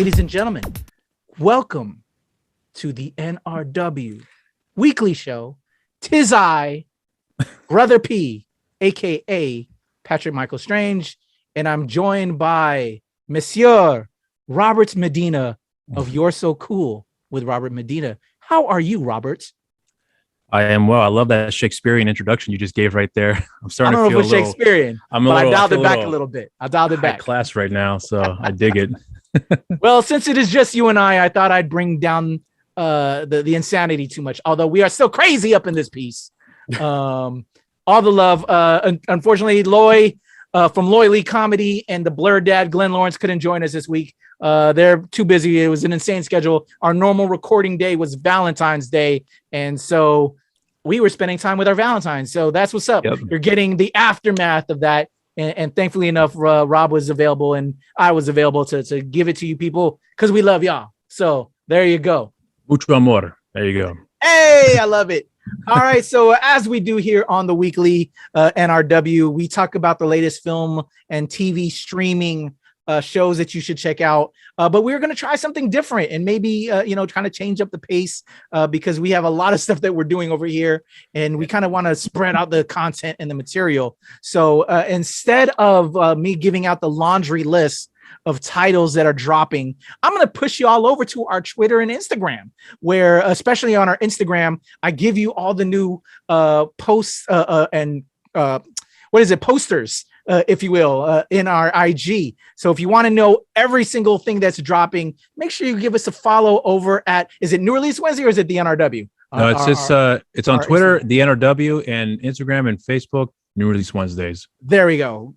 Ladies and gentlemen, welcome to the NRW weekly show. Tis I, Brother P, aka Patrick Michael Strange, and I'm joined by Monsieur Robert Medina of You're So Cool with Robert Medina. How are you, Robert? I am well. I love that Shakespearean introduction you just gave right there. I'm starting to feel a little Shakespearean. I dialed it back a little bit. I dialed it back. Class right now, so I dig it. Well, since it is just you and I thought I'd bring down the insanity too much. Although we are still crazy up in this piece. All the love. Unfortunately, Loy from Loy Lee Comedy and the Blur Dad Glenn Lawrence couldn't join us this week. They're too busy. It was an insane schedule. Our normal recording day was Valentine's Day, and so we were spending time with our Valentines. So that's what's up. Yep. You're getting the aftermath of that. And thankfully enough, Rob was available and I was available to give it to you people because we love y'all. So there you go. Mucho amor. There you go. Hey, I love it. All right. So as we do here on the weekly NRW, we talk about the latest film and TV streaming shows that you should check out. But we're going to try something different and maybe, trying to change up the pace because we have a lot of stuff that we're doing over here and we kind of want to spread out the content and the material. So instead of me giving out the laundry list of titles that are dropping, I'm going to push you all over to our Twitter and Instagram, where especially on our Instagram, I give you all the new posts and posters. If you will, in our IG. So if you want to know every single thing that's dropping, make sure you give us a follow over at, is it New Release Wednesday or is it the NRW? No, it's on Twitter, Instagram. The NRW, and Instagram and Facebook, New Release Wednesdays. There we go.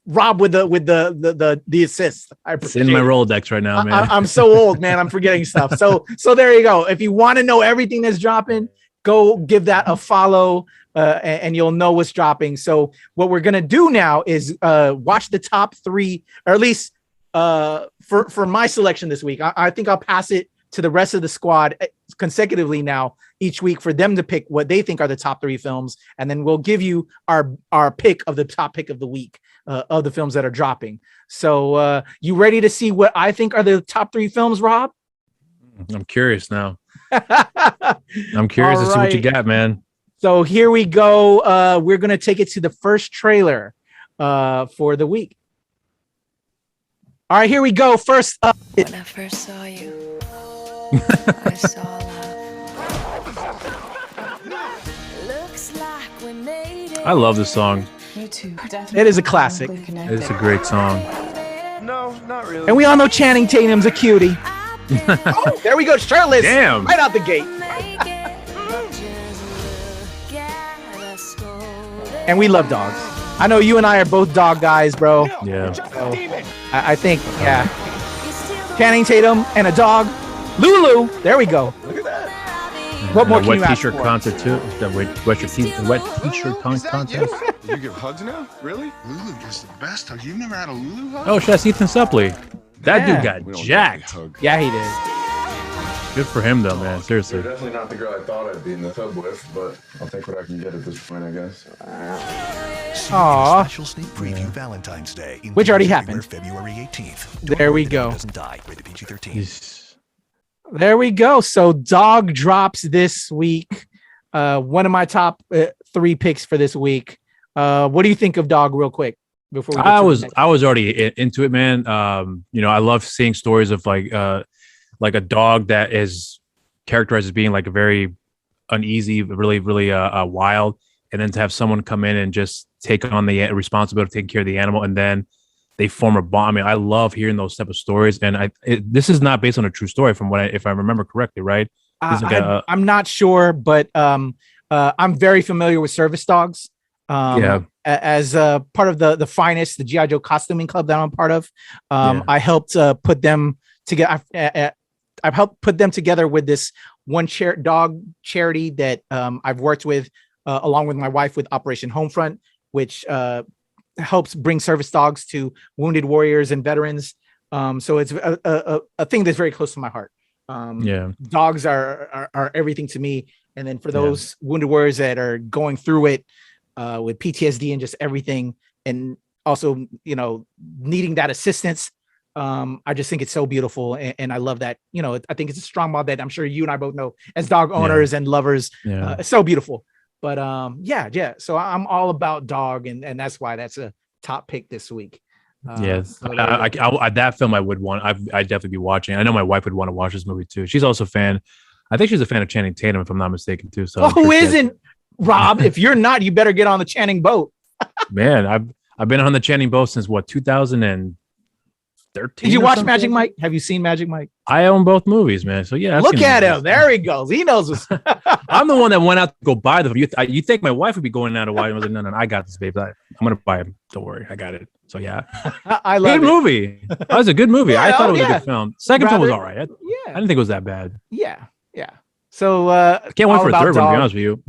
Rob with the assist. It's in my Rolodex right now, man. I'm so old, man. I'm forgetting stuff. So there you go. If you want to know everything that's dropping, go give that a follow. And you'll know what's dropping. So what we're going to do now is watch the top three, or at least for my selection this week. I think I'll pass it to the rest of the squad consecutively now each week for them to pick what they think are the top three films. And then we'll give you our pick of the top pick of the week of the films that are dropping. So you ready to see what I think are the top three films, Rob? I'm curious now. I'm curious to see what you got, man. So here we go. We're going to take it to the first trailer for the week. All right, here we go. First up. When I first saw you, I saw love. Looks like we made it. I love this song. You too. It is a classic. It's a great song. No, not really. And we all know Channing Tatum's a cutie. Oh, there we go. Shirtless. Damn. Right out the gate. And we love dogs. I know you and I are both dog guys, bro. Yeah. So I think, yeah. Channing Tatum and a dog. Lulu. There we go. Look at that. What more can wet you ask t-shirt for? contest too. The wet t-shirt contest. Did you give hugs now? Really? Lulu is the best hug. You've never had a Lulu hug? Oh, that's Ethan Suplee. That Yeah. dude got We don't jacked. get a hug. Yeah, he did. Good for him though, man. Seriously. You're definitely not the girl I thought I'd be in the tub with, but I'll take what I can get at this point, I guess. Aw. Special sneak preview Valentine's Day. in Which already theaters happened. February 18th. There we go. Doesn't die. Rated PG-13. There we go. So dog drops this week. One of my top three picks for this week. What do you think of Dog real quick? Before we get I to the was next? already into it, man. I love seeing stories of like a dog that is characterized as being like a very uneasy, really wild, and then to have someone come in and just take on the responsibility of taking care of the animal, and then they form a bond. I mean, I love hearing those type of stories, and this is not based on a true story, from if I remember correctly, right? I'm not sure, but I'm very familiar with service dogs. As part of the finest, the G.I. Joe costuming club that I'm part of. I helped put them together. I've helped put them together with this one dog charity that I've worked with along with my wife with Operation Homefront, which helps bring service dogs to wounded warriors and veterans. So it's a thing that's very close to my heart. Dogs are everything to me. And then for those wounded warriors that are going through it with PTSD and just everything, and also, needing that assistance, I just think it's so beautiful, and I love that. I think it's a strong mod that I'm sure you and I both know as dog owners and lovers. It's so beautiful. But yeah. So I'm all about dog, and that's why that's a top pick this week. Yes, that film I would want. I'd definitely be watching. I know my wife would want to watch this movie too. She's also a fan. I think she's a fan of Channing Tatum, if I'm not mistaken, too. So who isn't, Rob? If you're not, you better get on the Channing boat. Man, I've been on the Channing boat since 2013. Did you watch Magic Mike? Have you seen Magic Mike? I own both movies, man. So yeah, look at him. There he goes. He knows what's I'm the one that went out to go buy them. You think my wife would be going out to watch? I was like, no, I got this, babe. I'm gonna buy them. Don't worry, I got it. So yeah, I love good movie. That was a good movie. I thought it was a good film. Second film was all right. I didn't think it was that bad. Yeah. So I can't wait for a third one. To be honest with you,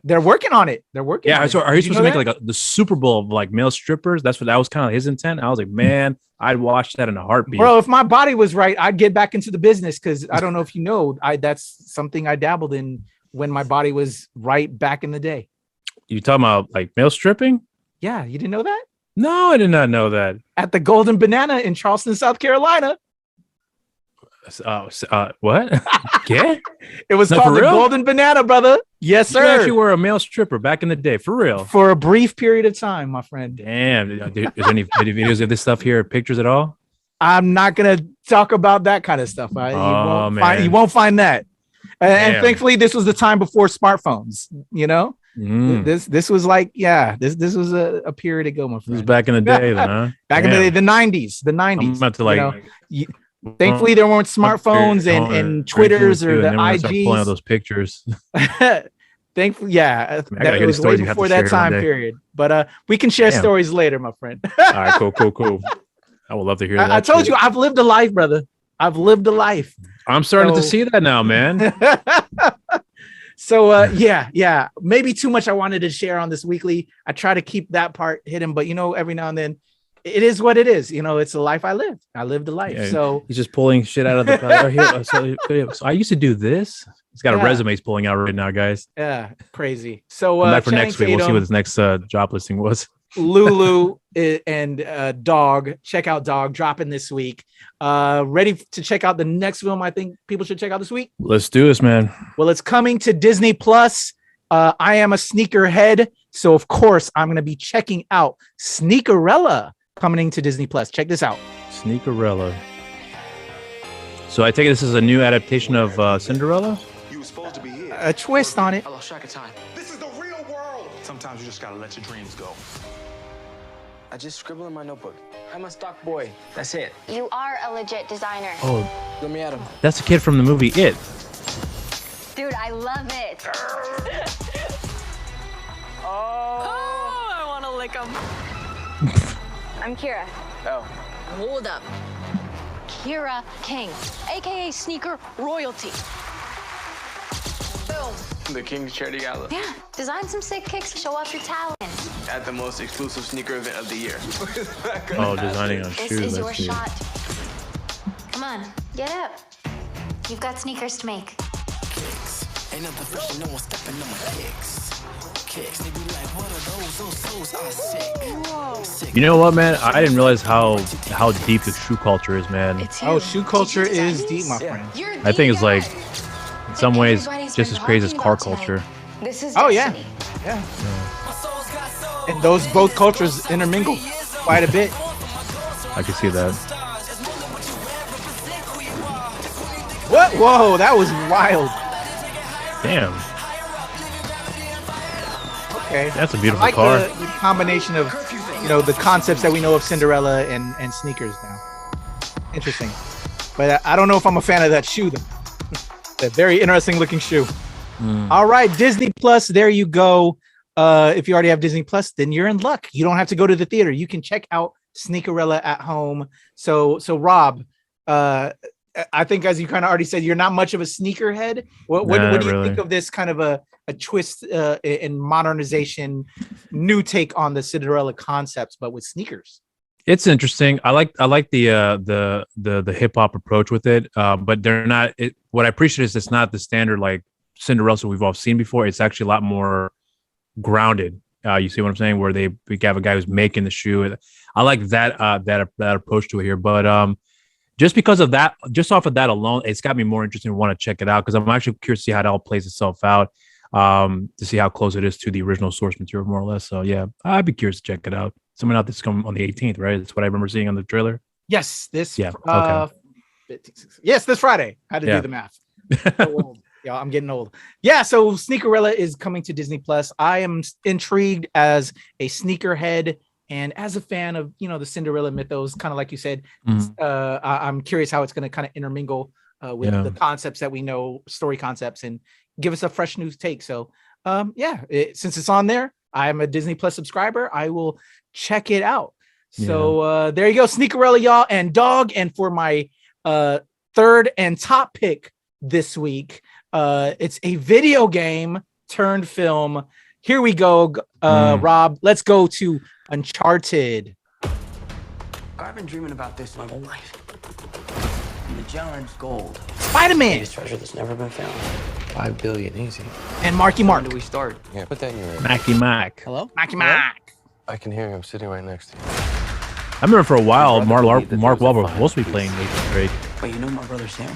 they're working on it. They're working. Yeah. So are you supposed to make that? like the Super Bowl of like male strippers? That was kind of his intent. I was like, man, I'd watch that in a heartbeat. Bro, if my body was right, I'd get back into the business because I don't know if you know, that's something I dabbled in when my body was right back in the day. You talking about like male stripping? Yeah, you didn't know that? No, I did not know that. At the Golden Banana in Charleston, South Carolina. What? Yeah, it was called the Golden Banana, brother. Yes, sir. You actually were a male stripper back in the day, for real. For a brief period of time, my friend. Damn. Is there any videos of this stuff here? Pictures at all? I'm not gonna talk about that kind of stuff. You won't find that. And thankfully, this was the time before smartphones. This was like, this was a period ago, my friend. This was back in the day, then, huh? Back in the day, the 90s. I'm about to like. Thankfully, there weren't smartphones and Twitters or the IGs. Pulling out those pictures. Thankfully, that was way before that time period. But we can share stories later, my friend. All right, cool. I would love to hear that. I told you, I've lived a life, brother. I've lived a life. I'm starting to see that now, man. So maybe too much I wanted to share on this weekly. I try to keep that part hidden, but every now and then. It is what it is. It's a life I lived. I lived a life. So he's just pulling shit out of the. So I used to do this. He's got a resume he's pulling out right now, guys. Yeah, crazy. So back for next week. We'll see what his next job listing was. Lulu and Dog. Check out Dog dropping this week. Ready to check out the next film I think people should check out this week? Let's do this, man. Well, it's coming to Disney Plus. I am a sneakerhead, so of course I'm going to be checking out Sneakerella. Coming to Disney Plus. Check this out. Sneakerella. So I take it this is a new adaptation of Cinderella? You were supposed to be here. A twist on it. I lost track of time. This is the real world. Sometimes you just gotta let your dreams go. I just scribble in my notebook. I'm a stock boy. That's it. You are a legit designer. Oh, Let me at him. that's the kid from the movie It. Dude, I love it. I want to lick him. I'm Kira. Oh. Hold up. Kira King, aka Sneaker Royalty. Boom. The King's Charity Gala. Yeah, design some sick kicks to show off your talent. At the most exclusive sneaker event of the year. Oh, designing on This shoes. is your Let's see. shot. Come on, get up. You've got sneakers to make. Ain't nothing fresh, no one stepping on my kicks. Kicks, they be like, what are those? Those souls are sick. You know what, man? I didn't realize how deep the shoe culture is, man. Shoe culture is deep, my friend. I think it's like, in some ways, just as crazy as car culture. This is yeah. And those both cultures intermingle quite a bit. I can see that. What? Whoa, that was wild. Damn. Okay. That's a beautiful I like car. The combination of, the concepts that we know of Cinderella and sneakers now. Interesting. But I don't know if I'm a fan of that shoe, though. A very interesting looking shoe. All right, Disney Plus. There you go. If you already have Disney Plus, then you're in luck. You don't have to go to the theater. You can check out Sneakerella at home. So Rob, I think as you kind of already said, you're not much of a sneakerhead. What do you think of this kind of a twist in modernization, new take on the Cinderella concepts, but with sneakers? It's interesting. I like the hip hop approach with it, but they're not. What I appreciate is it's not the standard like Cinderella we've all seen before. It's actually a lot more grounded You see what I'm saying? Where we have a guy who's making the shoe. I like that that approach to it here. But just because of that, just off of that alone, it's got me more interested and want to check it out because I'm actually curious to see how it all plays itself out. To see how close it is to the original source material, more or less. So yeah, I'd be curious to check it out. Something out that's coming on the 18th, right? That's what I remember seeing on the trailer. Yes, Yeah. Okay. Yes, this Friday. I had to do the math. So old. Yeah, I'm getting old. Yeah, so Sneakerella is coming to Disney Plus. I am intrigued as a sneakerhead and as a fan of the Cinderella mythos, kind of like you said. I'm curious how it's going to kind of intermingle with the concepts that we know, story concepts, and give us a fresh new take. So since it's on there, I'm a Disney Plus subscriber. I will check it out. So there you go, Sneakerella, y'all, and Dog. And for my third and top pick this week, it's a video game turned film. Here we go, Rob. Let's go to Uncharted. I've been dreaming about this my whole life. Magellan's gold. Spider-Man. Biggest treasure that's never been found. 5 billion, easy. And Marky Mark. When do we start? Yeah, put that in your ear. Mackie Mac. Hello? Marky Mark. I can hear you. I'm sitting right next to you. I remember for a while, Mark Wahlberg was supposed to be playing Nathan Drake. Wait, you know my brother Sam?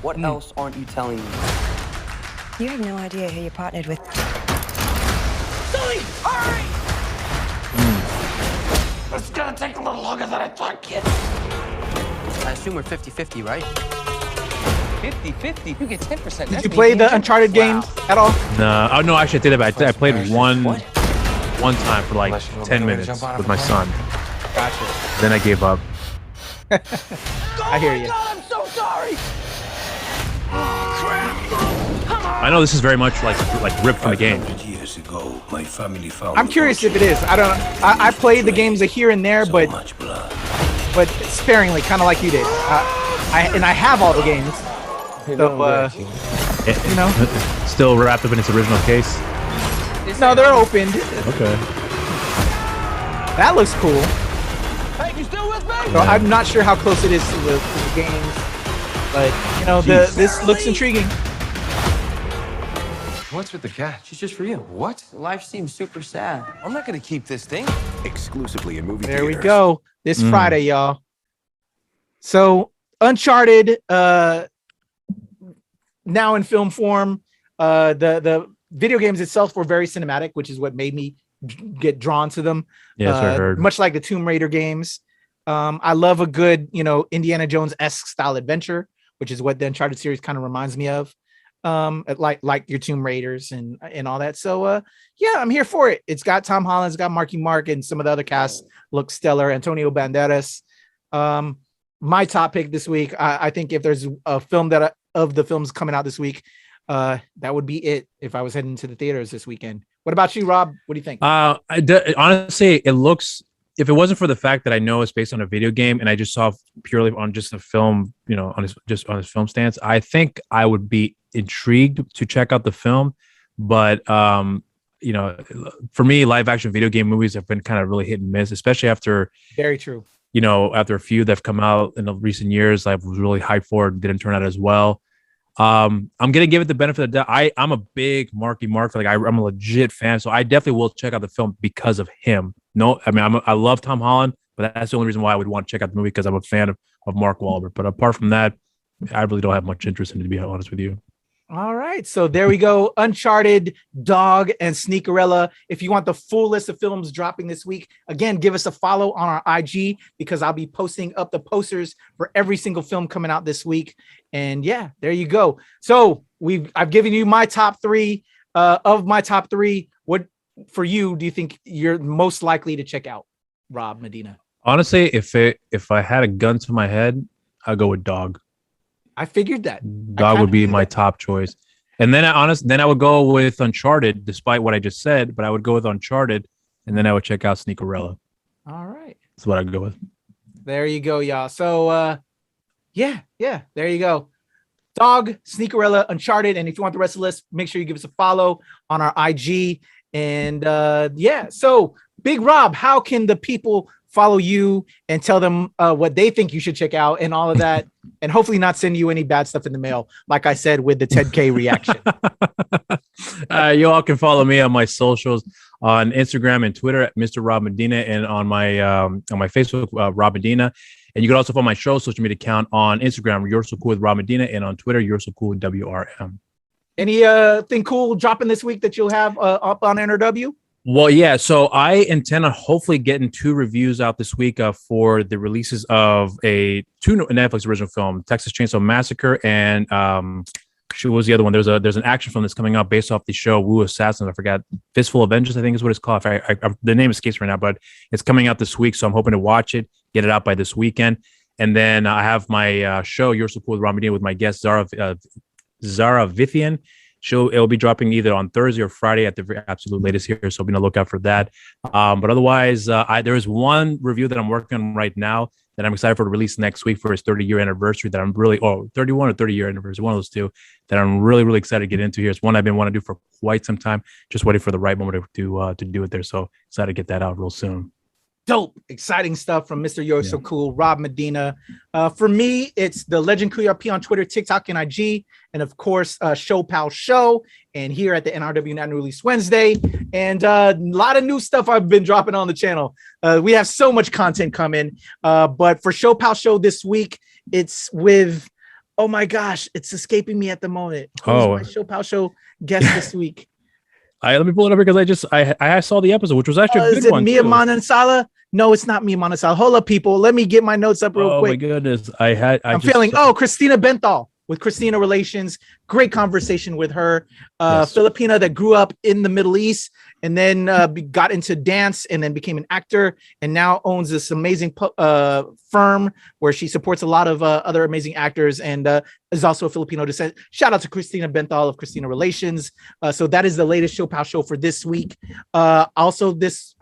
What else aren't you telling me? You have no idea who you partnered with. Sully, hurry! It's gonna take a little longer than I thought, kid. I assume we're 50-50, right? 50-50? You get 10%. Did you play the Uncharted games at all? No. Oh, no, actually, I did it. But I played one time for like 10 minutes with my son. Gotcha. Then I gave up. I hear you. God, I'm so sorry! I know this is very much like ripped from the game. Years ago, my family found I'm curious if it is. I played the games here and there, but sparingly, kind of like you did. I have all the games. So, still wrapped up in its original case. No, they're opened. Okay. That looks cool. Hey, you still with me? So I'm not sure how close it is to the games, but this looks intriguing. What's with the cat? She's just for you. What? Life seems super sad. I'm not gonna keep this thing. Exclusively in movie There we theaters. go. This Friday, y'all. So Uncharted, now in film form. The video games itself were very cinematic, which is what made me get drawn to them. Yes, I heard. Much like the Tomb Raider games. I love a good, Indiana Jones-esque style adventure, which is what the Uncharted series kind of reminds me of. Like your Tomb Raiders and all that. So I'm here for it. It's got Tom Holland, it's got Marky Mark, and some of the other cast look stellar. Antonio Banderas. My top pick this week, I think if there's a film of the films coming out this week, that would be it if I was heading to the theaters this weekend. What about you, Rob? What do you think? Honestly, it looks, if it wasn't for the fact that I know it's based on a video game and I just saw purely on just the film, on his film stance, I think I would be intrigued to check out the film. But for me, live action video game movies have been kind of really hit and miss, especially after Very true. After a few that have come out in the recent years. I was really hyped for it, didn't turn out as well. I'm gonna give it the benefit of the doubt. I'm a big Marky Mark, I'm a legit fan, so I definitely will check out the film because of him. No, I mean I love Tom Holland, but that's the only reason why I would want to check out the movie, because I'm a fan of Mark Wahlberg. But apart from that, I really don't have much interest in it, to be honest with you. All right, so there we go. Uncharted, Dog, and Sneakerella. If you want the full list of films dropping this week, again, give us a follow on our IG, because I'll be posting up the posters for every single film coming out this week. And yeah, there you go. So I've given you my top three. Of my top three, what for you do you think you're most likely to check out, Rob Medina? Honestly, if I had a gun to my head, I'd go with Dog. I figured that. Dog would be my top choice. And then I would go with Uncharted, despite what I just said, but I would go with Uncharted, and then I would check out Sneakerella. All right. That's what I'd go with. There you go, y'all. So yeah, there you go. Dog, Sneakerella, Uncharted. And if you want the rest of the list, make sure you give us a follow on our IG. And so Big Rob, how can the people follow you and tell them what they think you should check out and all of that, and hopefully not send you any bad stuff in the mail, like I said with the 10K reaction? You all can follow me on my socials on Instagram and Twitter at Mr. Rob Medina, and on my Facebook, Rob Medina. And you can also follow my show social media account on Instagram, You're So Cool with Rob Medina, and on Twitter, You're So Cool with WRM. Anything cool dropping this week that you'll have up on NRW? Well, yeah. So I intend on hopefully getting 2 reviews out this week for the releases of two Netflix original film, Texas Chainsaw Massacre, and what was the other one? There's an action film that's coming out based off the show Wu Assassins. I forgot, Fistful of Vengeance, I think is what it's called. The name escapes right now, but it's coming out this week, so I'm hoping to watch it, get it out by this weekend. And then I have my show You're So Cool with Ramadine with my guest Zara Vithian. It'll be dropping either on Thursday or Friday at the absolute latest here, so be on the lookout for that. But otherwise, there is one review that I'm working on right now that I'm excited for to release next week for his 30-year anniversary. That I'm really 31 or 30-year anniversary, one of those two that I'm really really excited to get into here. It's one I've been wanting to do for quite some time, just waiting for the right moment to do it there. So excited to get that out real soon. Dope, exciting stuff from Mr. You're So Cool, Rob Medina. For me, it's the Legend QRP on Twitter, TikTok, and IG, and of course, Show Pal Show, and here at the NRW Not New Release Wednesday, and a lot of new stuff I've been dropping on the channel. We have so much content coming, but for Show Pal Show this week, it's with, oh my gosh, it's escaping me at the moment. Who's my Show Pal Show guest this week? Let me pull it up because I saw the episode, which was actually a good one. Is it Mia Manasala? No, it's not Mia Manasala. Hold up, people. Let me get my notes up real quick. Oh my goodness. Christina Benthal with Christina Relations. Great conversation with her. Filipina that grew up in the Middle East and then got into dance and then became an actor and now owns this amazing firm where she supports a lot of other amazing actors and is also a Filipino descent. Shout out to Christina Benthal of Christina Relations. So that is the latest Show Pal Show for this week. Also, this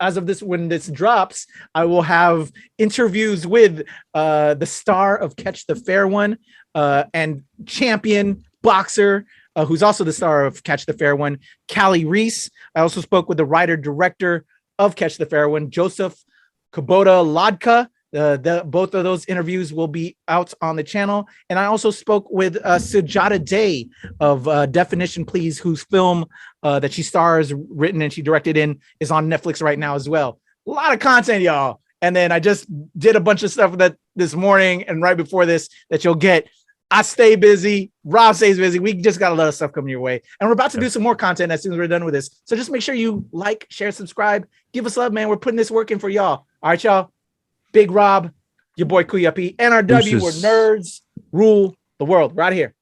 as of this, when this drops, I will have interviews with the star of Catch the Fair One and champion boxer, who's also the star of Catch the Fair One, Callie Reese. I also spoke with the writer-director of Catch the Fair One, Joseph Kubota Lodka. Both of those interviews will be out on the channel. And I also spoke with Sujata Day of Definition Please, whose film that she stars, written and she directed in, is on Netflix right now as well. A lot of content, y'all. And then I just did a bunch of stuff that this morning and right before this that you'll get. I stay busy. Rob stays busy. We just got a lot of stuff coming your way. And we're about to do some more content as soon as we're done with this. So just make sure you like, share, subscribe. Give us love, man. We're putting this work in for y'all. All right, y'all. Big Rob, your boy Kuyapi, NRW, where nerds rule the world. Right here.